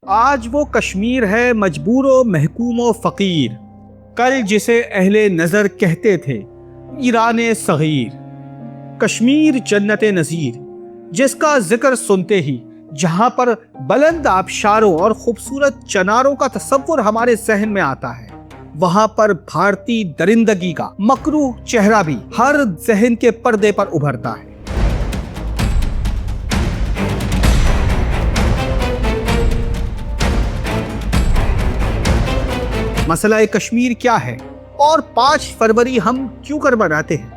آج وہ کشمیر ہے مجبور و محکوم و فقیر، کل جسے اہل نظر کہتے تھے ایران صغیر۔ کشمیر جنت نظیر، جس کا ذکر سنتے ہی جہاں پر بلند آبشاروں اور خوبصورت چناروں کا تصور ہمارے ذہن میں آتا ہے، وہاں پر بھارتی درندگی کا مکروہ چہرہ بھی ہر ذہن کے پردے پر ابھرتا ہے۔ مسئلہ کشمیر کیا ہے اور 5 فروری ہم کیوں کر مناتے ہیں؟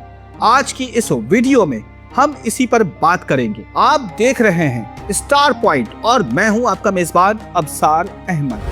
آج کی اس ویڈیو میں ہم اسی پر بات کریں گے۔ آپ دیکھ رہے ہیں اسٹار پوائنٹ اور میں ہوں آپ کا میزبان ابصار احمد۔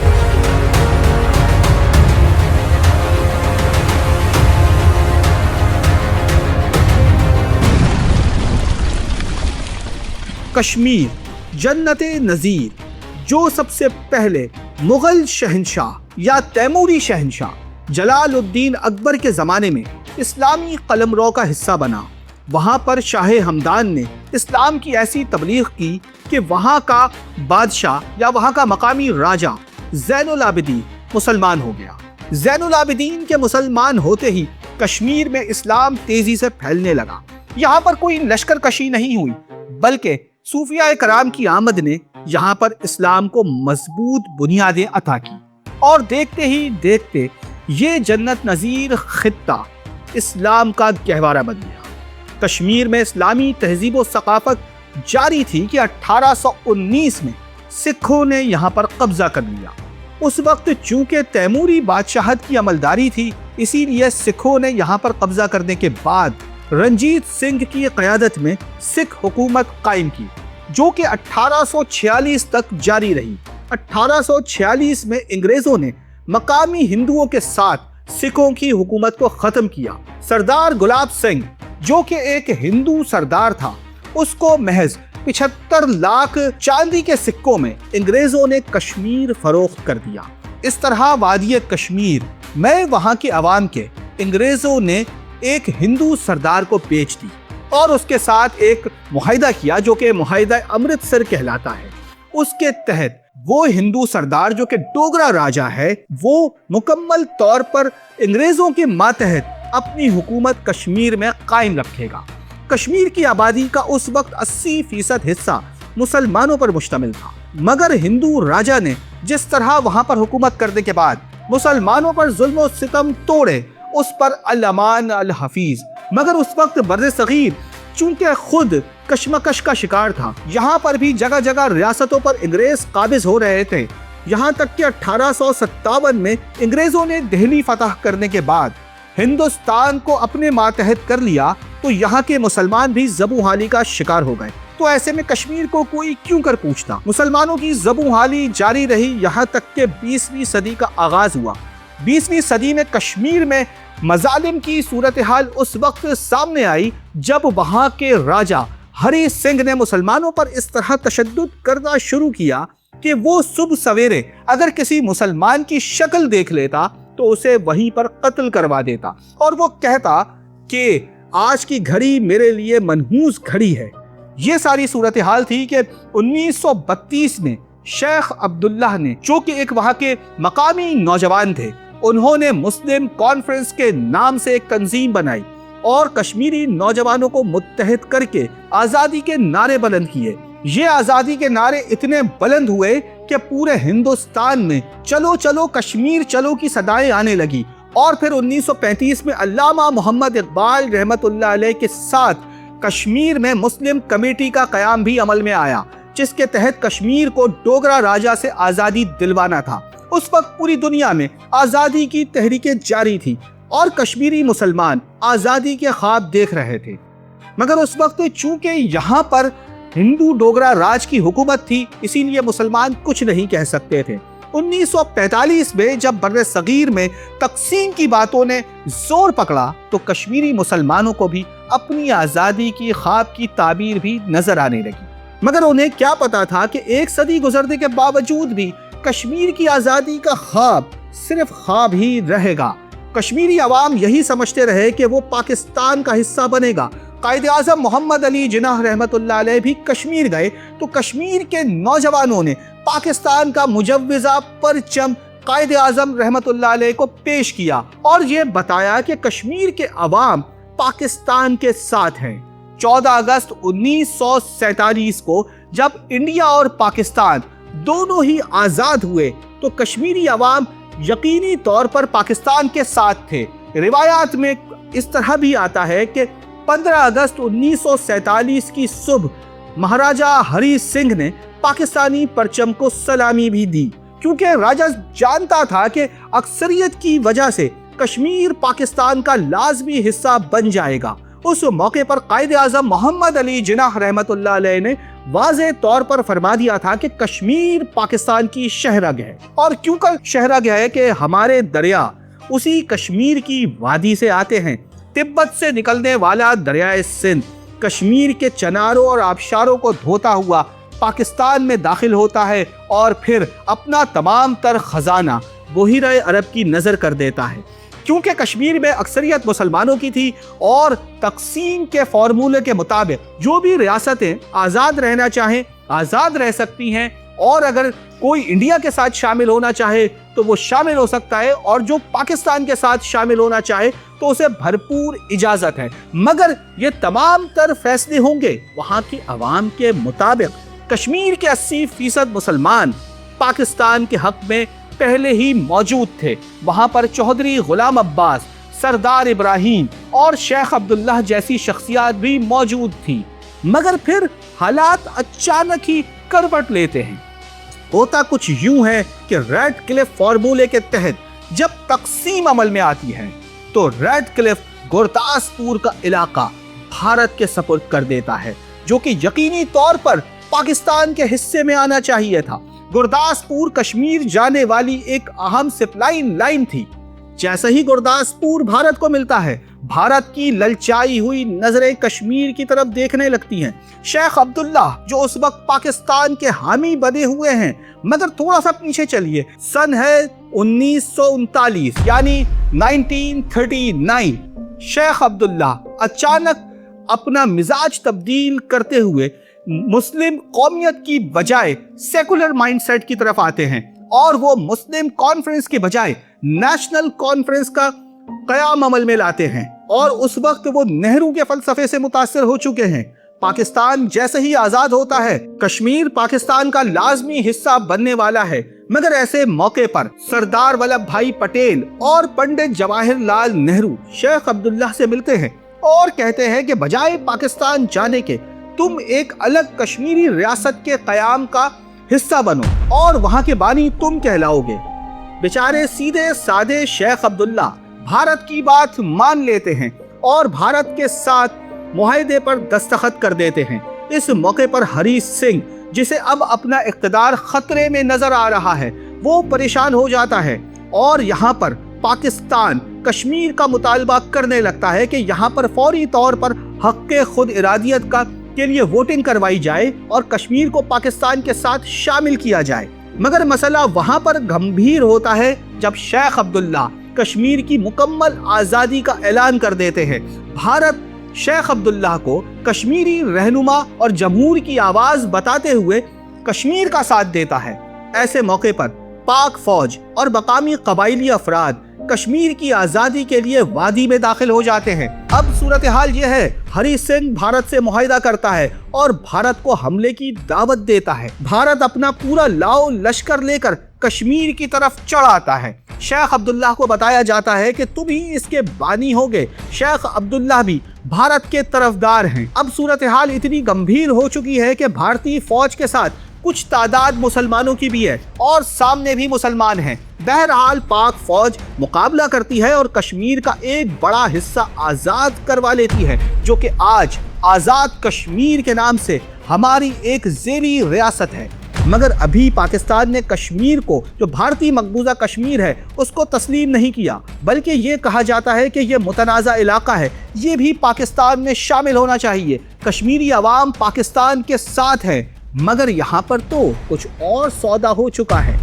کشمیر جنت نظیر، جو سب سے پہلے مغل شہنشاہ یا تیموری شہنشاہ جلال الدین اکبر کے زمانے میں اسلامی قلمرو کا حصہ بنا۔ وہاں پر شاہ ہمدان نے اسلام کی ایسی تبلیغ کی کہ وہاں کا بادشاہ یا وہاں کا مقامی راجہ زین العابدین مسلمان ہو گیا۔ زین العابدین کے مسلمان ہوتے ہی کشمیر میں اسلام تیزی سے پھیلنے لگا۔ یہاں پر کوئی لشکر کشی نہیں ہوئی، بلکہ صوفیاء کرام کی آمد نے یہاں پر اسلام کو مضبوط بنیادیں عطا کی، اور دیکھتے ہی دیکھتے یہ جنت نظیر خطہ اسلام کا گہوارہ بن گیا۔ کشمیر میں اسلامی تہذیب و ثقافت جاری تھی کہ 1819 میں سکھوں نے یہاں پر قبضہ کر لیا۔ اس وقت چونکہ تیموری بادشاہت کی عملداری تھی، اسی لیے سکھوں نے یہاں پر قبضہ کرنے کے بعد رنجیت سنگھ کی قیادت میں سکھ حکومت قائم کی، جو کہ 1846 تک جاری رہی۔ 1846 میں انگریزوں نے مقامی ہندوؤں کے ساتھ سکھوں کی حکومت کو ختم کیا۔ سردار گلاب سنگھ، جو کہ ایک ہندو سردار تھا، اس کو محض 75 لاکھ چاندی کے سکوں میں انگریزوں نے کشمیر فروخت کر دیا۔ اس طرح وادی کشمیر میں وہاں کے عوام کے انگریزوں نے ایک ہندو سردار کو بیچ دی اور اس کے ساتھ ایک معاہدہ کیا جو کہ معاہدہ امرتسر کہلاتا ہے۔ اس کے تحت وہ ہندو سردار جو کہ ڈوگرا راجہ ہے، وہ مکمل طور پر انگریزوں کے ماتحت اپنی حکومت کشمیر میں قائم رکھے گا۔ کشمیر کی آبادی کا اس وقت 80% حصہ مسلمانوں پر مشتمل تھا، مگر ہندو راجہ نے جس طرح وہاں پر حکومت کرنے کے بعد مسلمانوں پر ظلم و ستم توڑے، اس پر الامان الحفیظ۔ مگر اس وقت بر صغیر چونکہ خود کشمکش کا شکار تھا، یہاں پر بھی جگہ جگہ ریاستوں پر انگریز قابض ہو رہے تھے، یہاں تک کہ 1857 میں انگریزوں نے دہلی فتح کرنے کے بعد ہندوستان کو اپنے ماتحت کر لیا، تو یہاں کے مسلمان بھی زبوں کا شکار ہو گئے۔ تو ایسے میں کشمیر کو کوئی کیوں کر پوچھتا؟ مسلمانوں کی زبوں جاری رہی یہاں تک کہ 20ویں صدی کا آغاز ہوا۔ 20ویں صدی میں کشمیر میں مظالم کی صورتحال اس وقت سامنے آئی جب وہاں کے راجہ ہری سنگھ نے مسلمانوں پر اس طرح تشدد کرنا شروع کیا کہ وہ صبح سویرے اگر کسی مسلمان کی شکل دیکھ لیتا تو اسے وہیں پر قتل کروا دیتا، اور وہ کہتا کہ آج کی گھڑی میرے لیے منحوس گھڑی ہے۔ یہ ساری صورتحال تھی کہ 1932 میں شیخ عبداللہ نے، جو کہ ایک وہاں کے مقامی نوجوان تھے، انہوں نے مسلم کانفرنس کے نام سے ایک تنظیم بنائی اور کشمیری نوجوانوں کو متحد کر کے آزادی کے نعرے بلند کیے۔ یہ آزادی کے نعرے اتنے بلند ہوئے کہ پورے ہندوستان میں چلو چلو کشمیر چلو کی صدائیں آنے لگی، اور پھر 1935 میں علامہ محمد اقبال رحمت اللہ علیہ کے ساتھ کشمیر میں مسلم کمیٹی کا قیام بھی عمل میں آیا، جس کے تحت کشمیر کو ڈوگرا راجہ سے آزادی دلوانا تھا۔ اس وقت پوری دنیا میں آزادی کی تحریکیں جاری تھی اور کشمیری مسلمان آزادی کے خواب دیکھ رہے تھے، مگر اس وقت چونکہ یہاں پر ہندو ڈوگرا راج کی حکومت تھی، اسی لیے مسلمان کچھ نہیں کہہ سکتے تھے۔ 1945 میں جب بر صغیر میں تقسیم کی باتوں نے زور پکڑا تو کشمیری مسلمانوں کو بھی اپنی آزادی کی خواب کی تعبیر بھی نظر آنے لگی، مگر انہیں کیا پتا تھا کہ 1 صدی گزرنے کے باوجود بھی کشمیر کی آزادی کا خواب صرف خواب ہی رہے گا۔ کشمیری عوام یہی سمجھتے رہے کہ وہ پاکستان کا حصہ بنے گا۔ قائد اعظم محمد علی جناح رحمت اللہ علیہ بھی کشمیر گئے تو کشمیر کے نوجوانوں نے पाकिस्तान का मुजव्विज़ा परचम कायदे आज़म रहमतुल्लाह अलैह को पेश किया और ये बताया कि कश्मीर के अवाम पाकिस्तान के साथ हैं। 14 अगस्त 1947 को जब इंडिया और पाकिस्तान दोनों ही आज़ाद हुए तो कश्मीरी अवाम यकीनी तौर पर पाकिस्तान के साथ थे। रिवायात में इस तरह भी आता है कि 15 अगस्त 1947 की सुबह महाराजा हरी सिंह ने पाकिस्तानी परचम को सलामी भी दी, क्योंकि राजा जानता था कि अक्सरियत की वजह से कश्मीर पाकिस्तान का लाजमी हिस्सा बन जाएगा। उस मौके पर कायदे आज़म मोहम्मद अली जिन्नाह रहमतुल्लाह अलैह ने वाज़े तौर पर फरमा दिया था कि कश्मीर पाकिस्तान की शहरग है, और क्योंकि शहरग है कि हमारे दरिया उसी कश्मीर की वादी से आते हैं। तिब्बत से निकलने वाला दरियाए सिंध कश्मीर के चनारों और आबशारों को धोता हुआ पाकिस्तान में दाखिल होता है और फिर अपना तमाम तर खजाना बहीरे अरब की नज़र कर देता है। क्योंकि कश्मीर में अक्सरियत मुसलमानों की थी और तकसीम के फार्मूले के मुताबिक जो भी रियासतें आज़ाद रहना चाहें आज़ाद रह सकती हैं, और अगर कोई इंडिया के साथ शामिल होना चाहे तो वो शामिल हो सकता है, और जो पाकिस्तान के साथ शामिल होना चाहे तो उसे भरपूर इजाज़त है। मगर ये तमाम तर फैसले होंगे वहाँ की आवाम के मुताबिक। कश्मीर के 80% मुसलमान पाकिस्तान के हक में पहले ही मौजूद थे। वहाँ पर चौधरी गुलाम अब्बास, सरदार इब्राहिम और शेख अब्दुल्लाह जैसी शख्सियात भी मौजूद थी। मगर फिर हालात अचानक ही करवट लेते हैं। होता कुछ यूं है कि रेड क्लिफ फार्मूले के तहत जब तकसीम अमल में आती है तो रेड क्लिफ गुरदासपुर का इलाका भारत के सपुर्द कर देता है, जो कि यकीनी तौर पर पाकिस्तान के हिस्से में आना चाहिए था। गुरदासपुर कश्मीर जाने वाली एक अहम सप्लाई लाइन थी। जैसे ही गुरदासपुर भारत को मिलता है, भारत की ललचाई हुई नजरें कश्मीर की तरफ देखने लगती हैं। शेख अब्दुल्लाह जो उस वक्त पाकिस्तान के हामी बने हुए हैं, मगर थोड़ा सा पीछे चलिए, सन है 1939 यानी 1939। शेख अब्दुल्लाह अचानक अपना मिजाज तब्दील करते हुए मुस्लिम कौमियत की बजाय सेकुलर माइंडसेट की तरफ आते हैं, और वो मुस्लिम कॉन्फ्रेंस के बजाय नेशनल कॉन्फ्रेंस का कयाम अमल में लाते हैं। और उस वक्त वो नेहरू के फलसफे से मुतासिर हो चुके हैं। पाकिस्तान जैसे ही आजाद होता है, कश्मीर पाकिस्तान का लाजमी हिस्सा बनने वाला है। मगर ऐसे मौके पर सरदार वल्लभ भाई पटेल और पंडित जवाहरलाल नेहरू शेख अब्दुल्लाह से मिलते हैं और कहते हैं कि बजाय पाकिस्तान जाने के तुम एक अलग कश्मीरी रियासत के कयाम का हिस्सा बनो और वहां के बानी तुम कहलाओगे। बेचारे सीधे सादे शेख अब्दुल्ला भारत की बात मान लेते हैं और भारत के साथ मुआहदे पर दस्तखत कर देते हैं। इस मौके पर हरी सिंह, जिसे अब अपना इख्तिदार खतरे में नजर आ रहा है, वो परेशान हो जाता है और यहाँ पर पाकिस्तान कश्मीर का मुतालबा करने लगता है कि यहाँ पर फौरी तौर पर हक़ खुद इरादियत के लिए वोटिंग करवाई जाए और कश्मीर को पाकिस्तान के साथ शामिल किया जाए। मगर मसला वहां पर गंभीर होता है जब शेख अब्दुल्ला कश्मीर की मुकम्मल आज़ादी का ऐलान कर देते हैं। भारत शेख अब्दुल्ला को कश्मीरी रहनुमा और जमहूर की आवाज़ बताते हुए कश्मीर का साथ देता है। ऐसे मौके पर पाक फौज और मकामी कबाइली अफराद कश्मीर की आज़ादी के लिए वादी में दाखिल हो जाते हैं। अब सूरत हाल ये है, हरी सिंह भारत से मुआहिदा करता है और भारत को हमले की दावत देता है। भारत अपना पूरा लाओ लश्कर लेकर कश्मीर की तरफ चढ़ आता है। शेख अब्दुल्लाह को बताया जाता है कि तुम ही इसके बानी होगे। शेख अब्दुल्लाह भी भारत के तरफदार हैं। अब सूरत हाल इतनी गंभीर हो चुकी है कि भारतीय फौज के साथ कुछ तादाद मुसलमानों की भी है और सामने भी मुसलमान हैं। बहरहाल पाक फौज मुकाबला करती है और कश्मीर का एक बड़ा हिस्सा आज़ाद करवा लेती है, जो कि आज आज़ाद कश्मीर के नाम से हमारी एक ज़ेरी रियासत है। मगर अभी पाकिस्तान ने कश्मीर को, जो भारतीय मकबूजा कश्मीर है, उसको तस्लीम नहीं किया, बल्कि ये कहा जाता है कि ये मुतनाज़ा इलाका है, ये भी पाकिस्तान में शामिल होना चाहिए। कश्मीरी अवाम पाकिस्तान के साथ है। मगर यहाँ पर तो कुछ और सौदा हो चुका है।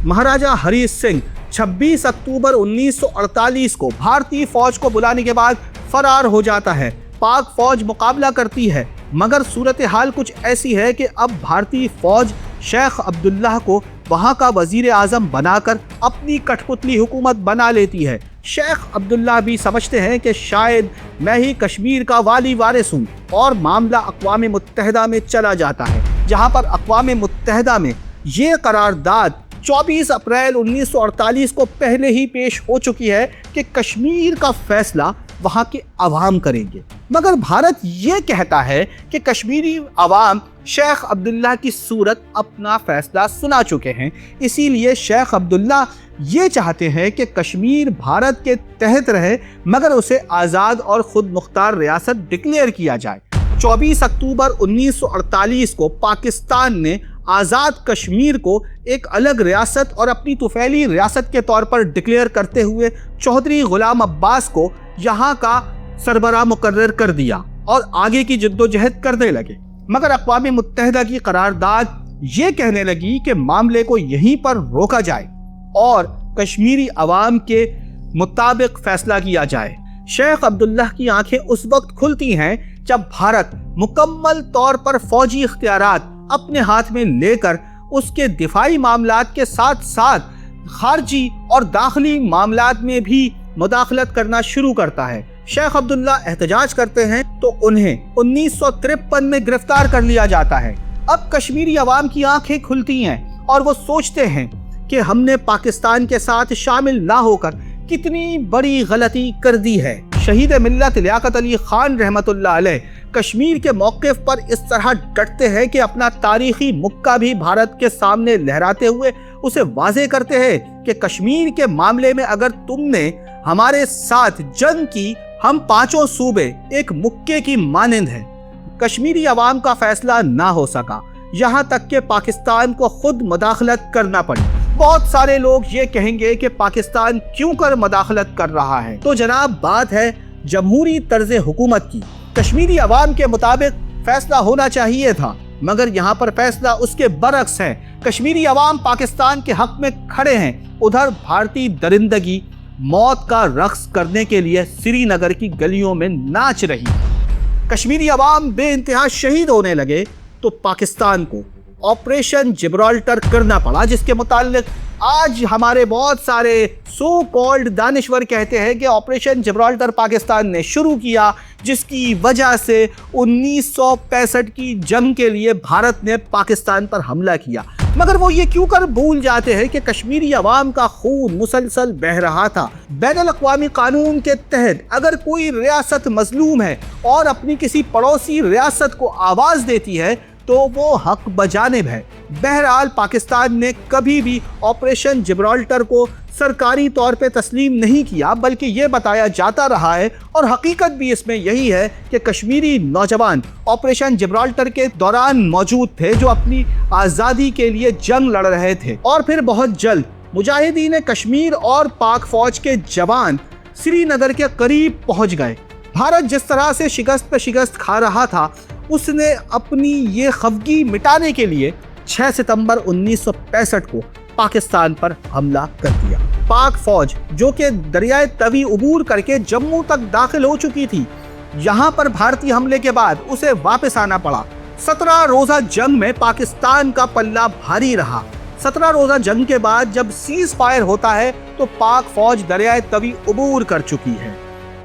महाराजा हरी सिंह 26 अक्टूबर 1948 को भारतीय फौज को बुलाने के बाद फरार हो जाता है। पाक फौज मुकाबला करती है, मगर सूरत हाल कुछ ऐसी है कि अब भारतीय फौज शेख अब्दुल्लाह को वहाँ का वजीर आज़म बनाकर अपनी कठपुतली हुकूमत बना लेती है। शेख अब्दुल्लाह भी समझते हैं कि शायद मैं ही कश्मीर का वाली वारिस हूँ और मामला अक़वाम मुत्तहिदा में चला जाता है, जहाँ पर अक़वाम मुत्तहिदा में ये करारदाद 24 अप्रैल 1948 को पहले ही पेश हो चुकी है कि कश्मीर का फैसला वहाँ के अवाम करेंगे। मगर भारत ये कहता है कि कश्मीरी अवाम शेख अब्दुल्लाह की सूरत अपना फैसला सुना चुके हैं, इसीलिए शेख अब्दुल्लाह ये चाहते हैं कि कश्मीर भारत के तहत रहे मगर उसे आज़ाद और खुद मुख्तार रियासत डिक्लेयर किया जाए। 24 अक्टूबर 1948 को पाकिस्तान ने आज़ाद कश्मीर को एक अलग रियासत और अपनी तुफैली रियासत के तौर पर डिक्लेयर करते हुए चौधरी गुलाम अब्बास को यहाँ का सरबराह मुकर्रर कर दिया और आगे की जद्दोजहद करने लगे। मगर अक़वाम मुत्तहिदा की करारदाद ये कहने लगी कि मामले को यहीं पर रोका जाए और कश्मीरी अवाम के मुताबिक फैसला किया जाए। शेख अब्दुल्लाह की आंखें उस वक्त खुलती हैं जब भारत मुकम्मल तौर पर फौजी इख्तियारात अपने हाथ में लेकर उसके दिफाई मामलात के साथ साथ खारजी और दाखिली मामलात में भी मुदाखलत करना शुरू करता है। शेख अब्दुल्ला एहतजाज करते हैं तो उन्हें 1953 में गिरफ्तार कर लिया जाता है। अब कश्मीरी अवाम की आंखें खुलती हैं और वो सोचते हैं कि हमने पाकिस्तान के साथ शामिल ना होकर कितनी बड़ी गलती कर दी है। शहीद मिल्लत लियाकत अली खान रहमतुल्लाह अलैह कश्मीर के मौक़िफ़ पर इस तरह डटते हैं कि अपना तारीखी मुक्का भी भारत के सामने लहराते हुए उसे वाज़ेह करते हैं कि कश्मीर के मामले में अगर तुमने हमारे साथ जंग की, हम पांचों सूबे एक मुक्के की मानिंद हैं। कश्मीरी अवाम का फैसला ना हो सका, यहाँ तक कि पाकिस्तान को खुद मुदाखलत करना पड़ी। बहुत सारे लोग ये कहेंगे कि पाकिस्तान क्यों कर मुदाखलत कर रहा है, तो जनाब बात है जमहूरी तर्ज हुकूमत की। कश्मीरी अवाम के मुताबिक फैसला होना चाहिए था, मगर यहाँ पर फैसला उसके बरक्स है। कश्मीरी अवाम पाकिस्तान के हक में खड़े हैं, उधर भारतीय दरिंदगी मौत का रक्स करने के लिए श्रीनगर की गलियों में नाच रही। कश्मीरी अवाम बेइंतहा शहीद होने लगे तो पाकिस्तान को ऑपरेशन जिब्राल्टर करना पड़ा, जिसके मुताल्लिक आज हमारे बहुत सारे सो कॉल्ड दानिश्वर कहते हैं कि ऑपरेशन जिब्राल्टर पाकिस्तान ने शुरू किया, जिसकी वजह से 1965 की जंग के लिए भारत ने पाकिस्तान पर हमला किया। मगर वो ये क्यों कर भूल जाते हैं कि कश्मीरी अवाम का खून मुसलसल बह रहा था। बैनुल अक़वामी कानून के तहत अगर कोई रियासत मजलूम है और अपनी किसी पड़ोसी रियासत को आवाज़ देती है तो वो हक बजानिब है। बहरहाल पाकिस्तान ने कभी भी ऑपरेशन जिब्राल्टर को सरकारी तौर पे तस्लीम नहीं किया, बल्कि ये बताया जाता रहा है और हकीकत भी इसमें यही है कि कश्मीरी नौजवान ऑपरेशन जिब्राल्टर के दौरान मौजूद थे जो अपनी आज़ादी के लिए जंग लड़ रहे थे। और फिर बहुत जल्द मुजाहिदीन कश्मीर और पाक फौज के जवान श्रीनगर के करीब पहुँच गए। भारत जिस तरह से शिकस्त पे शिकस्त खा रहा था, उसने अपनी ये खफगी मिटाने के लिए 6 सितंबर 1965 को पाकिस्तान पर हमला कर दिया। पाक फौज जो कि दरियाए तवी उबूर करके जम्मू तक दाखिल हो चुकी थी, यहाँ पर भारतीय हमले के बाद उसे वापस आना पड़ा। 17 रोज़ा जंग में पाकिस्तान का पल्ला भारी रहा। 17 रोज़ा जंग के बाद जब सीज फायर होता है तो पाक फौज दरियाए तवी उबूर कर चुकी है।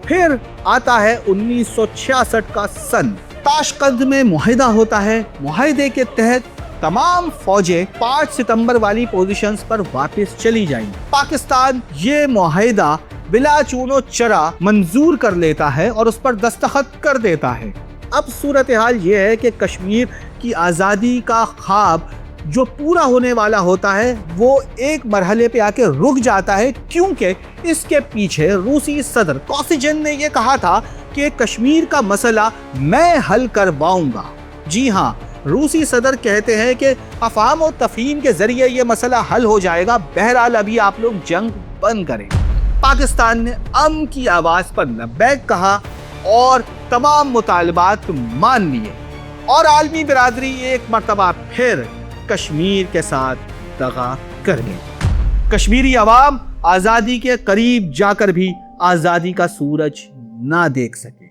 फिर आता है 1966 का सन। ताशकंद में मुआहिदा होता है। मुआहिदे के तहत तमाम फौजें 5 सितंबर वाली पोजीशंस पर वापस चली जाएंगी। पाकिस्तान ये मुआहिदा बिला चूनो चरा मंजूर कर लेता है और उस पर दस्तखत कर देता है। अब सूरत हाल ये है कि कश्मीर की आज़ादी का ख्वाब जो पूरा होने वाला होता है वो एक मरहले पे आके रुक जाता है, क्योंकि इसके पीछे रूसी सदर कोसिजिन ने ये कहा था कि कश्मीर का मसला मैं हल करवाऊंगा। जी हाँ, रूसी सदर कहते हैं कि अफहाम और तफहीम के जरिए ये मसला हल हो जाएगा। बहरहाल अभी आप लोग जंग बंद करें। पाकिस्तान ने अमन की आवाज़ पर लब्बैक कहा और तमाम मुतालबात मान लिए और आलमी बिरादरी एक मरतबा फिर कश्मीर के साथ दगा कर गई। कश्मीरी अवाम आज़ादी के करीब जाकर भी आज़ादी का सूरज ना देख सके।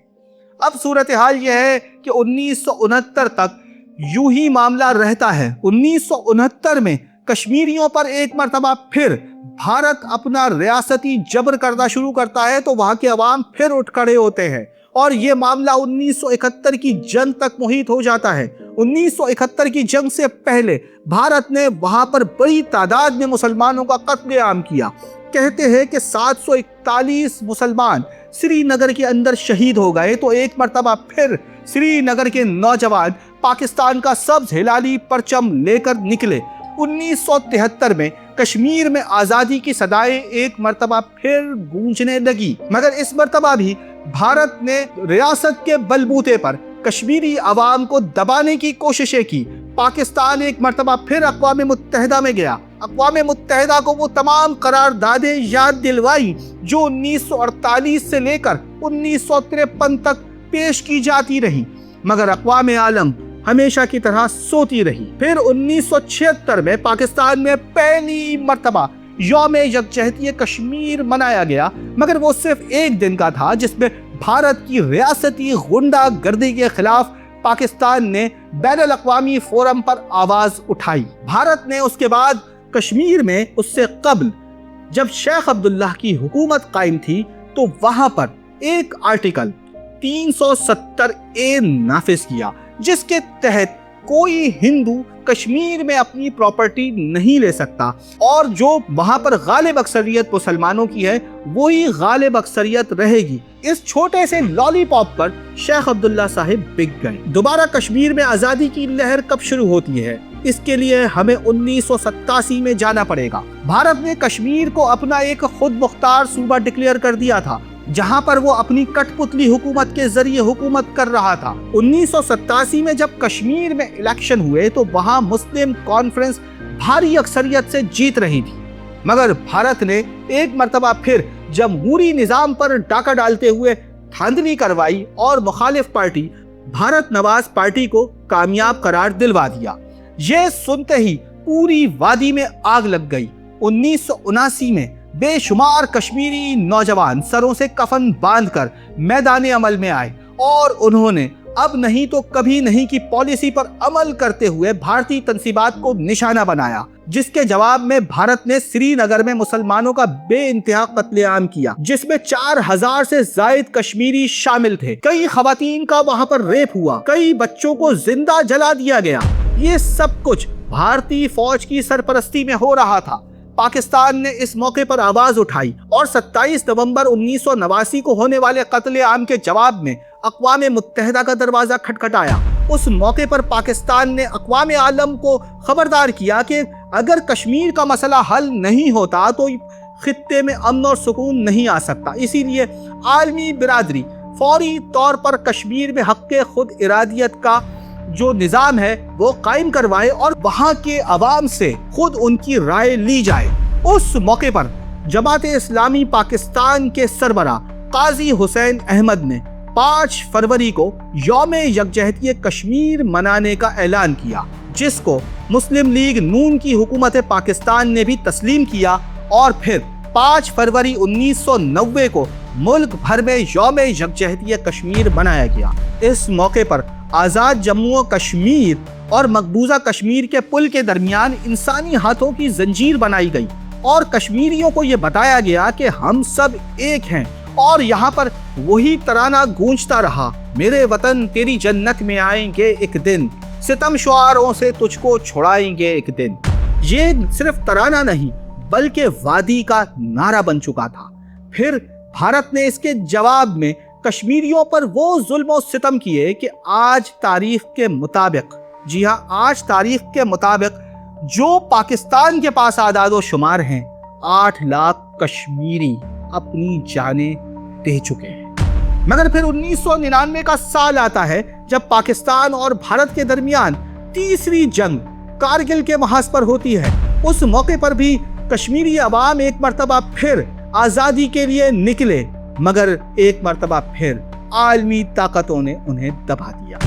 अब सूरत हाल यह है कि 1969 तक यूं ही मामला रहता है। 1969 में कश्मीरियों पर एक मर्तबा फिर भारत अपना रियासती जबर करना शुरू करता है तो वहां के अवाम फिर उठ खड़े होते हैं और ये मामला 1971 की जंग तक मुहित हो जाता है। 1971 की जंग से पहले भारत ने वहां पर बड़ी तादाद में मुसलमानों का कत्लेआम किया। कहते हैं कि 741 मुसलमान श्रीनगर के अंदर शहीद हो गए। तो एक मर्तबा फिर श्रीनगर के नौजवान पाकिस्तान का सब्ज हिलाली परचम लेकर निकले। 1973 में कश्मीर में आज़ादी की सदाएं एक मर्तबा फिर गूंजने लगी, मगर इस मर्तबा भी भारत ने रियासत के बलबूते पर कश्मीरी अवाम को दबाने की कोशिशें की। पाकिस्तान एक मर्तबा फिर अक़वाम मुत्तहिदा में गया। अक़वाम मुत्तहिदा को वो तमाम करारदादें याद दिलवाई जो 1948 से लेकर 1953 तक पेश की जाती रही, मगर अक़वाम आलम हमेशा की तरह सोती रही। फिर 1976 में पाकिस्तान में पहली मर्तबा यौम यकजहती कश्मीर मनाया गया, मगर वो सिर्फ एक दिन का था जिसमें भारत की रियासती गुंडागर्दी के खिलाफ पाकिस्तान ने बैनुल अक़वामी फोरम पर आवाज उठाई। भारत ने उसके बाद कश्मीर में उससे कबल जब शेख अब्दुल्लाह की हुकूमत कायम थी तो वहां पर एक आर्टिकल 370A नाफिज किया जिसके तहत कोई हिंदू कश्मीर में अपनी प्रॉपर्टी नहीं ले सकता और जो वहां पर गालिब अक्सरियत मुसलमानों की है वही गालिब अक्सरियत रहेगी। इस छोटे से लॉलीपॉप पर शेख अब्दुल्ला साहिब बिक गए। दोबारा कश्मीर में आजादी की लहर कब शुरू होती है, इसके लिए हमें 1987 में जाना पड़ेगा। भारत ने कश्मीर को अपना एक खुद मुख्तार सूबा डिक्लेयर कर दिया था जहां पर वो अपनी कठपुतली हुकूमत के जरिए हुकूमत कर रहा था। 1987 में जब कश्मीर में इलेक्शन हुए तो वहां मुस्लिम कॉन्फ्रेंस भारी अक्सरियत से जीत रही थी, मगर भारत ने एक मर्तबा फिर जमहूरी निजाम पर डाका डालते हुए धांधली करवाई और मुखालिफ पार्टी भारत नवाज पार्टी को कामयाब करार दिलवा दिया। ये सुनते ही पूरी वादी में आग लग गई। 1979 में बेशुमार कश्मीरी नौजवान सरों से कफन बांधकर मैदान अमल में आए और उन्होंने अब नहीं तो कभी नहीं की पॉलिसी पर अमल करते हुए भारतीय तंसीबात को निशाना बनाया, जिसके जवाब में भारत ने श्रीनगर में मुसलमानों का बेइंतहा कत्लेआम किया जिसमें 4000 से जायद कश्मीरी शामिल थे। कई खवातीन का वहां पर रेप हुआ, कई बच्चों को जिंदा जला दिया गया। ये सब कुछ भारतीय फौज की सरपरस्ती में हो रहा था। पाकिस्तान ने इस मौके पर आवाज उठाई और 27 नवंबर 1989 को होने वाले कत्लेआम के जवाब में अक़वाम मुत्तहिदा का दरवाजा खटखटाया। उस मौके पर पाकिस्तान ने अक़वाम आलम को खबरदार किया कि अगर कश्मीर का मसला हल नहीं होता तो खित्ते में अमन और सुकून नहीं आ सकता। इसीलिए आलमी बिरादरी फौरी तौर पर कश्मीर में हक़ खुद इरादियत का जो निज़ाम है वो कायम करवाए और वहाँ के अवाम से खुद उनकी राय ली जाए। उस मौके पर जमात इस्लामी पाकिस्तान के सरबरा काजी हुसैन अहमद ने 5 फरवरी को यौम यकजहती कश्मीर मनाने का ऐलान किया, जिसको मुस्लिम लीग नून की हुकूमत पाकिस्तान ने भी तस्लीम किया और फिर 5 फरवरी 1990 को मुल्क भर में यौम यकजहती कश्मीर मनाया गया। इस मौके पर आज़ाद जम्मू कश्मीर और मकबूजा कश्मीर के पुल के दरमियान इंसानी हाथों की जंजीर बनाई गई और कश्मीरियों को ये बताया गया कि हम सब एक हैं और यहाँ पर वही तराना गूंजता रहा, मेरे वतन तेरी जन्नत में आएंगे एक दिन, सितम शुआरों से तुझको छुड़ाएंगे एक दिन। ये सिर्फ तराना नहीं बल्कि वादी का नारा बन चुका था। फिर भारत ने इसके जवाब में कश्मीरियों पर वो जुल्म और सितम किए कि आज तारीख के मुताबिक, जी हाँ आज तारीख के मुताबिक जो पाकिस्तान के पास आदाद शुमार हैं 8 लाख कश्मीरी अपनी जानें दे चुके हैं। मगर फिर 1999 का साल आता है जब पाकिस्तान और भारत के दरमियान तीसरी जंग कारगिल के महाज पर होती है। उस मौके पर भी कश्मीरी अवाम एक मर्तबा फिर आज़ादी के लिए निकले, मगर एक मर्तबा फिर आलमी ताकतों ने उन्हें दबा दिया।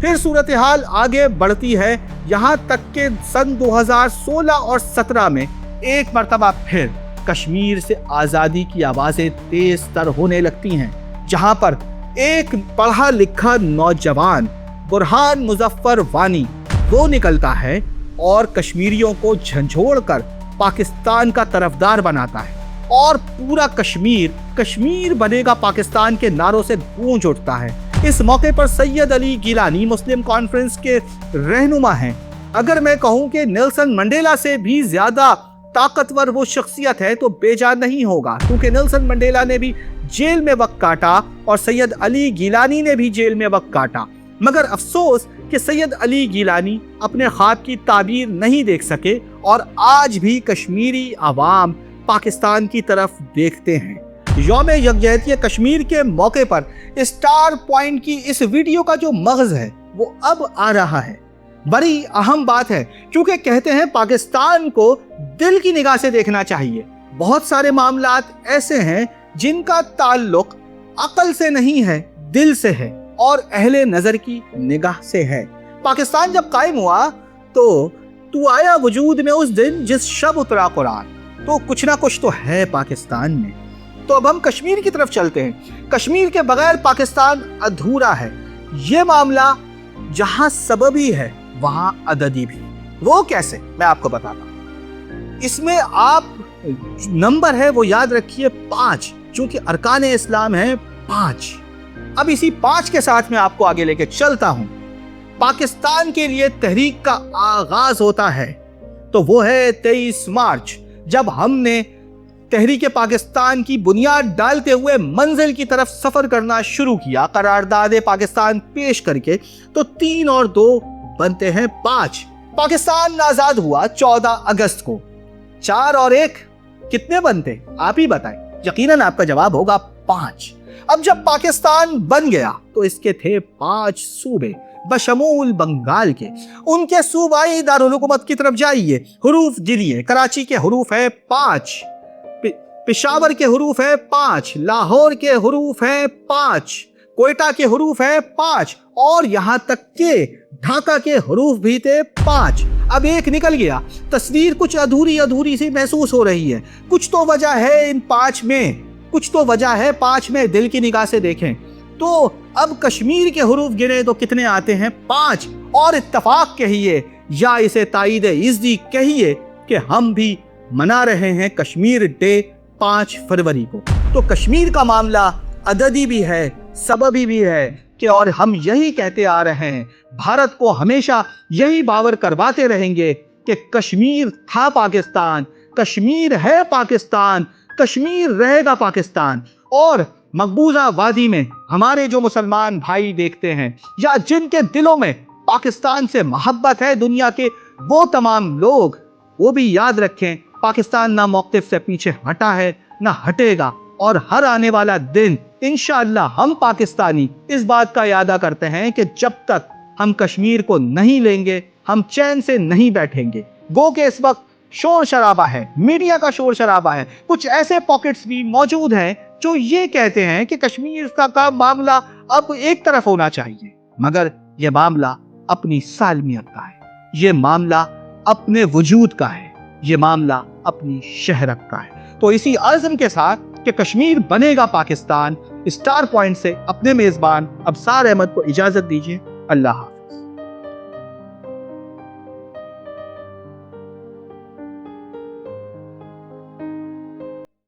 फिर सूरत हाल आगे बढ़ती है, यहाँ तक के सन 2016 और 17 में एक मर्तबा फिर कश्मीर से आज़ादी की आवाज़ें तेज तर होने लगती हैं, जहाँ पर एक पढ़ा लिखा नौजवान बुरहान मुजफ्फर वानी वो निकलता है और कश्मीरियों को झंझोड़ कर पाकिस्तान का तरफदार बनाता है और पूरा कश्मीर कश्मीर बनेगा पाकिस्तान के नारों से गूंज उठता है। इस मौके पर सैयद अली गिलानी मुस्लिम कॉन्फ्रेंस के रहनुमा हैं। अगर मैं कहूं कि नेल्सन मंडेला से भी ज्यादा ताकतवर वो शख्सियत है तो बेजान नहीं होगा, क्योंकि नेल्सन मंडेला ने भी जेल में वक्त काटा और सैयद अली गिलानी ने भी जेल में वक्त काटा। मगर अफसोस कि सैयद अली गिलानी अपने ख्वाब की ताबीर नहीं देख सके और आज भी कश्मीरी आवाम पाकिस्तान की तरफ देखते हैं। यौम यकजहती कश्मीर के मौके पर स्टार पॉइंट की इस वीडियो का जो मगज है वो अब आ रहा है। बड़ी अहम बात है, क्योंकि कहते हैं पाकिस्तान को दिल की निगाह से देखना चाहिए। बहुत सारे मामलात ऐसे हैं जिनका ताल्लुक अकल से नहीं है, दिल से है और अहले नजर की निगाह से है। पाकिस्तान जब कायम हुआ तो तू आया वजूद में उस दिन जिस शब उतरा कुरान, तो कुछ ना कुछ तो है पाकिस्तान में। तो अब हम कश्मीर की तरफ चलते हैं। कश्मीर के बगैर पाकिस्तान अधूरा है। ये मामला जहां सबबी है वहां अददी भी। वो कैसे, मैं आपको बताता हूं। इसमें आप नंबर है वो याद रखिए 5, चूंकि अरकान इस्लाम है 5। अब इसी 5 के साथ मैं आपको आगे लेके चलता हूं। पाकिस्तान के लिए तहरीक का आगाज होता है तो वो है 23 मार्च, जब हमने तहरीक पाकिस्तान की बुनियाद डालते हुए मंजिल की तरफ सफर करना शुरू किया। करारदाद पाकिस्तान पेश करके तो 3 और 2 बनते हैं 5। पाकिस्तान आजाद हुआ 14 अगस्त को। 4 और 1 कितने बनते, आप ही बताएं। यकीनन आपका जवाब होगा 5। अब जब पाकिस्तान बन गया तो इसके थे 5 सूबे बशमूल बंगाल के। उनके सूबाई दारुल हुकूमत की तरफ जाइए, हुरूफ गिनिए। कराची के हुरूफ है 5, पेशावर के हुरूफ है 5, लाहौर के हुरूफ है 5, कोयटा के हुरूफ है 5 और यहां तक के ढाका के हुरूफ भी थे 5। अब 1 निकल गया। तस्वीर कुछ अधूरी अधूरी सी महसूस हो रही है। कुछ तो वजह है इन 5 में, कुछ तो वजह है 5 में। दिल की निगाह से देखें तो अब कश्मीर के हुरूफ गिने तो कितने आते हैं, 5। और इत्तफाक कहिए या इसे ताईद इज़्ज़ी कहिए कि हम भी मना रहे हैं कश्मीर डे 5 फरवरी को। तो कश्मीर का मामला अददी भी है, सबबी भी है कि और हम यही कहते आ रहे हैं, भारत को हमेशा यही बावर करवाते रहेंगे कि कश्मीर था पाकिस्तान, कश्मीर है पाकिस्तान, कश्मीर रहेगा पाकिस्तान। और मकबूजा वादी में हमारे जो मुसलमान भाई देखते हैं या जिनके दिलों में पाकिस्तान से मोहब्बत है, दुनिया के वो तमाम लोग, वो भी याद रखें पाकिस्तान ना मौक़िफ़ से पीछे हटा है ना हटेगा। और हर आने वाला दिन इंशाअल्लाह हम पाकिस्तानी इस बात का यादा करते हैं कि जब तक हम कश्मीर को नहीं लेंगे हम चैन से नहीं बैठेंगे। गो के इस वक्त शोर शराबा है, मीडिया का शोर शराबा है, कुछ ऐसे पॉकेट्स भी मौजूद हैं जो ये कहते हैं कि कश्मीर का मामला अब एक तरफ होना चाहिए, मगर यह मामला अपनी सालमियत का है, ये मामला अपने वजूद का है, ये मामला अपनी शहरत का है। तो इसी आज़म के साथ कि कश्मीर बनेगा पाकिस्तान, स्टार पॉइंट से अपने मेजबान अबसार अहमद को इजाजत दीजिए। अल्लाह।